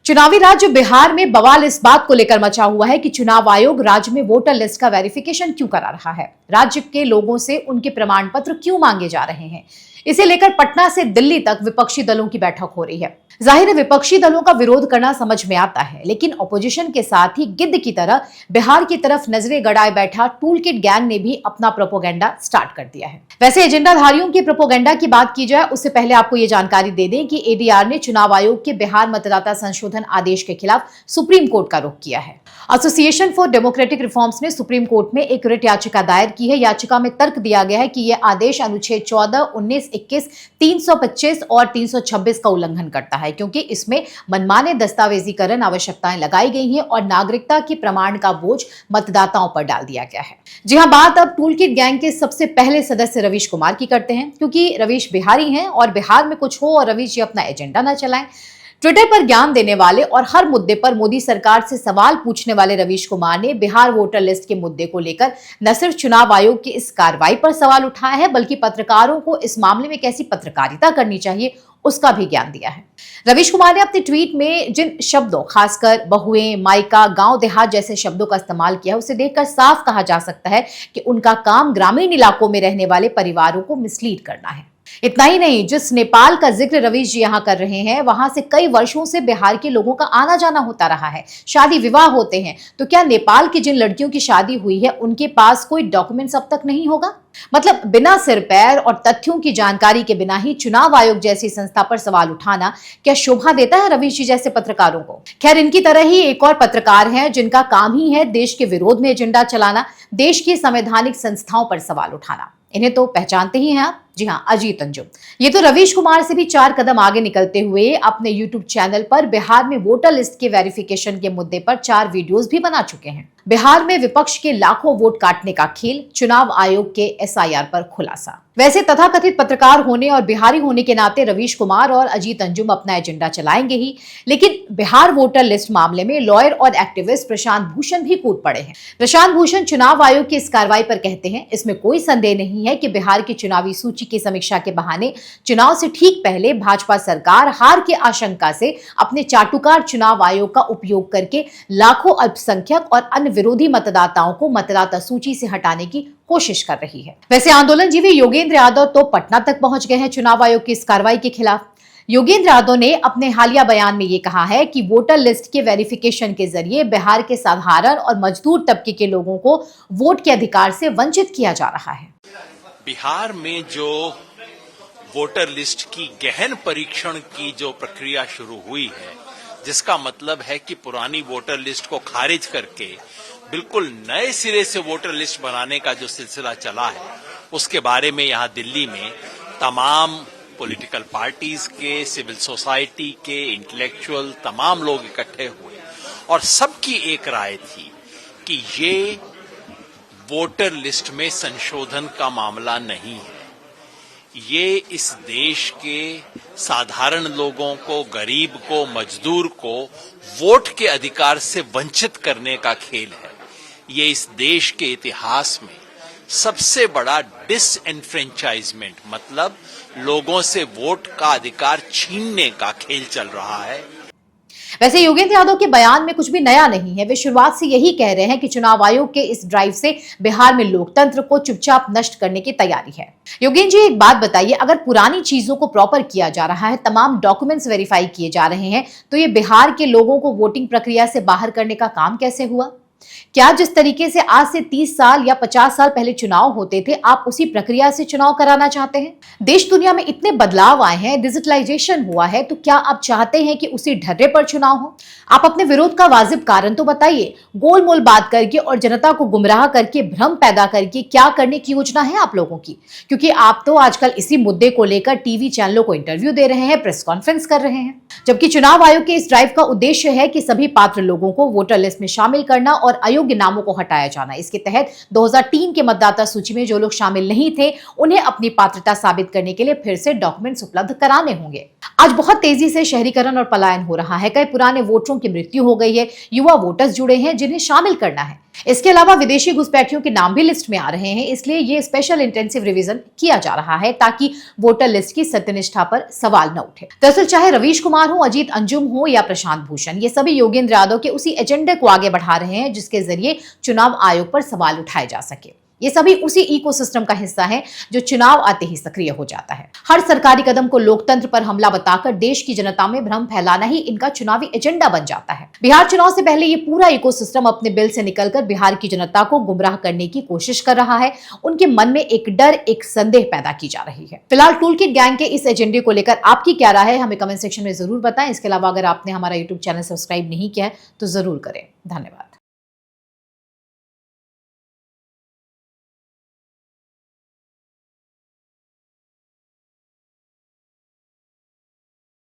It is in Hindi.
चुनावी राज्य बिहार में बवाल इस बात को लेकर मचा हुआ है कि चुनाव आयोग राज्य में वोटर लिस्ट का वेरिफिकेशन क्यों करा रहा है, राज्य के लोगों से उनके प्रमाण पत्र क्यों मांगे जा रहे हैं। इसे लेकर पटना से दिल्ली तक विपक्षी दलों की बैठक हो रही है। जाहिर है विपक्षी दलों का विरोध करना समझ में आता है, लेकिन ऑपोजिशन के साथ ही गिद्ध की तरह बिहार की तरफ नजरें गड़ाए बैठा टूल किट गैंग ने भी अपना प्रोपोगेंडा स्टार्ट कर दिया है। वैसे एजेंडाधारियों के प्रोपोगेंडा की बात की जाए उससे पहले आपको ये जानकारी दे दें कि एडीआर ने चुनाव आयोग के बिहार मतदाता संशोधन आदेश के खिलाफ सुप्रीम कोर्ट का रुख किया है। एसोसिएशन फॉर डेमोक्रेटिक रिफॉर्म्स ने सुप्रीम कोर्ट में एक रिट याचिका दायर की है। याचिका में तर्क दिया गया है कि यह आदेश अनुच्छेद 14, 19, 21, 325 और 326 का उल्लंघन करता है, क्योंकि इसमें मनमाने दस्तावेजीकरण आवश्यकताएं लगाई गई हैं और नागरिकता के प्रमाण का बोझ मतदाताओं पर डाल दिया गया है। जी हां, बात अब टूल किट गैंग के सबसे पहले सदस्य रवीश कुमार की करते हैं, क्योंकि रवीश बिहारी हैं और बिहार में कुछ हो और रवीश जी अपना एजेंडा न चलाएं। ट्विटर पर ज्ञान देने वाले और हर मुद्दे पर मोदी सरकार से सवाल पूछने वाले रवीश कुमार ने बिहार वोटर लिस्ट के मुद्दे को लेकर न सिर्फ चुनाव आयोग की इस कार्रवाई पर सवाल उठाया है, बल्कि पत्रकारों को इस मामले में कैसी पत्रकारिता करनी चाहिए उसका भी ज्ञान दिया है। रवीश कुमार ने अपने ट्वीट में जिन शब्दों, खासकर बहुएं, मायका, गांव देहात जैसे शब्दों का इस्तेमाल किया, उसे देखकर साफ कहा जा सकता है कि उनका काम ग्रामीण इलाकों में रहने वाले परिवारों को मिसलीड करना है। इतना ही नहीं, जिस नेपाल का जिक्र रवीश जी यहाँ कर रहे हैं, वहां से कई वर्षों से बिहार के लोगों का आना जाना होता रहा है, शादी विवाह होते हैं। तो क्या नेपाल की जिन लड़कियों की शादी हुई है उनके पास कोई डॉक्यूमेंट्स अब तक नहीं होगा? मतलब बिना सिर पैर और तथ्यों की जानकारी के बिना ही चुनाव आयोग जैसी संस्था पर सवाल उठाना क्या शोभा देता है रवीश जी जैसे पत्रकारों को? खैर, इनकी तरह ही एक और पत्रकार हैं जिनका काम ही है देश के विरोध में एजेंडा चलाना, देश की संवैधानिक संस्थाओं पर सवाल उठाना। इन्हें तो पहचानते ही हैं आप, जी हाँ, अजीत अंजुम। ये तो रवीश कुमार से भी 4 कदम आगे निकलते हुए अपने यूट्यूब चैनल पर बिहार में वोटर लिस्ट के वेरिफिकेशन के मुद्दे पर 4 वीडियोस भी बना चुके हैं। बिहार में विपक्ष के लाखों वोट काटने का खेल, चुनाव आयोग के एसआईआर पर खुलासा। वैसे तथाकथित पत्रकार होने और बिहारी होने के नाते रवीश कुमार और अजीत अंजुम अपना एजेंडा चलाएंगे ही, लेकिन बिहार वोटर लिस्ट मामले में लॉयर और एक्टिविस्ट प्रशांत भूषण भी कूद पड़े हैं। प्रशांत भूषण चुनाव आयोग की इस कार्रवाई पर कहते हैं, इसमें कोई संदेह नहीं है कि बिहार की चुनावी सूची की समीक्षा के बहाने चुनाव से ठीक पहले भाजपा सरकार हार की आशंका से अपने चाटुकार चुनाव आयोग का उपयोग करके लाखों अल्पसंख्यक और अन्य विरोधी मतदाताओं को मतदाता सूची से हटाने की कोशिश कर रही है। वैसे आंदोलनजीवी योगेंद्र यादव तो पटना तक पहुंच गए हैं चुनाव आयोग की इस कार्रवाई के खिलाफ। योगेंद्र यादव ने अपने हालिया बयान में ये कहा है कि वोटर लिस्ट के वेरिफिकेशन के जरिए बिहार के साधारण और मजदूर तबके के लोगों को वोट के अधिकार से वंचित किया जा रहा है। बिहार में जो वोटर लिस्ट की गहन परीक्षण की जो प्रक्रिया शुरू हुई है, जिसका मतलब है कि पुरानी वोटर लिस्ट को खारिज करके बिल्कुल नए सिरे से वोटर लिस्ट बनाने का जो सिलसिला चला है, उसके बारे में यहाँ दिल्ली में तमाम पॉलिटिकल पार्टीज के, सिविल सोसाइटी के, इंटेलेक्चुअल तमाम लोग इकट्ठे हुए और सबकी एक राय थी कि ये वोटर लिस्ट में संशोधन का मामला नहीं है, ये इस देश के साधारण लोगों को, गरीब को, मजदूर को वोट के अधिकार से वंचित करने का खेल है। ये इस देश के इतिहास में सबसे बड़ा डिसएनफ्रेंचाइजमेंट, मतलब लोगों से वोट का अधिकार छीनने का खेल चल रहा है। वैसे योगेंद्र यादव के बयान में कुछ भी नया नहीं है। वे शुरुआत से यही कह रहे हैं कि चुनाव आयोग के इस ड्राइव से बिहार में लोकतंत्र को चुपचाप नष्ट करने की तैयारी है। योगेंद्र जी, एक बात बताइए, अगर पुरानी चीजों को प्रॉपर किया जा रहा है, तमाम डॉक्यूमेंट्स वेरीफाई किए जा रहे हैं, तो ये बिहार के लोगों को वोटिंग प्रक्रिया से बाहर करने का काम कैसे हुआ? क्या जिस तरीके से आज से 30 साल या 50 साल पहले चुनाव होते थे, आप उसी प्रक्रिया से चुनाव कराना चाहते हैं? देश दुनिया में इतने बदलाव आए हैं, डिजिटलाइजेशन हुआ है, तो क्या आप चाहते हैं कि उसी ढर्रे पर चुनाव हो? आप अपने विरोध का वाजिब कारण तो बताइए। गोलमोल बात करके और जनता को गुमराह करके, भ्रम पैदा करके क्या करने की योजना है आप लोगों की? क्योंकि आप तो आजकल इसी मुद्दे को लेकर टीवी चैनलों को इंटरव्यू दे रहे हैं, प्रेस कॉन्फ्रेंस कर रहे हैं, जबकि चुनाव आयोग के इस ड्राइव का उद्देश्य है कि सभी पात्र लोगों को वोटर लिस्ट में शामिल करना और अयोग्य नामों को हटाया जाना। इसके तहत 2003 के मतदाता सूची में जो लोग शामिल नहीं थे उन्हें अपनी पात्रता साबित करने के लिए फिर से डॉक्यूमेंट्स उपलब्ध कराने होंगे। आज बहुत तेजी से शहरीकरण और पलायन हो रहा है। कई पुराने वोटरों की मृत्यु हो गई है, युवा वोटर्स जुड़े हैं जिन्हें शामिल करना है। इसके अलावा विदेशी घुसपैठियों के नाम भी लिस्ट में आ रहे हैं, इसलिए ये स्पेशल इंटेंसिव रिवीजन किया जा रहा है ताकि वोटर लिस्ट की सत्यनिष्ठा पर सवाल न उठे। दरअसल चाहे रवीश कुमार हो, अजीत अंजुम हो या प्रशांत भूषण, ये सभी योगेंद्र यादव के उसी एजेंडे को आगे बढ़ा रहे हैं जिसके जरिए चुनाव आयोग पर सवाल उठाए जा सके। ये सभी उसी इकोसिस्टम का हिस्सा है जो चुनाव आते ही सक्रिय हो जाता है। हर सरकारी कदम को लोकतंत्र पर हमला बताकर देश की जनता में भ्रम फैलाना ही इनका चुनावी एजेंडा बन जाता है। बिहार चुनाव से पहले ये पूरा इकोसिस्टम अपने बिल से निकलकर बिहार की जनता को गुमराह करने की कोशिश कर रहा है। उनके मन में एक डर, एक संदेह पैदा की जा रही है। फिलहाल टूलकिट गैंग के इस एजेंडे को लेकर आपकी क्या राय है, हमें कमेंट सेक्शन में जरूर बताएं। इसके अलावा अगर आपने हमारा यूट्यूब चैनल सब्सक्राइब नहीं किया है तो जरूर करें। धन्यवाद।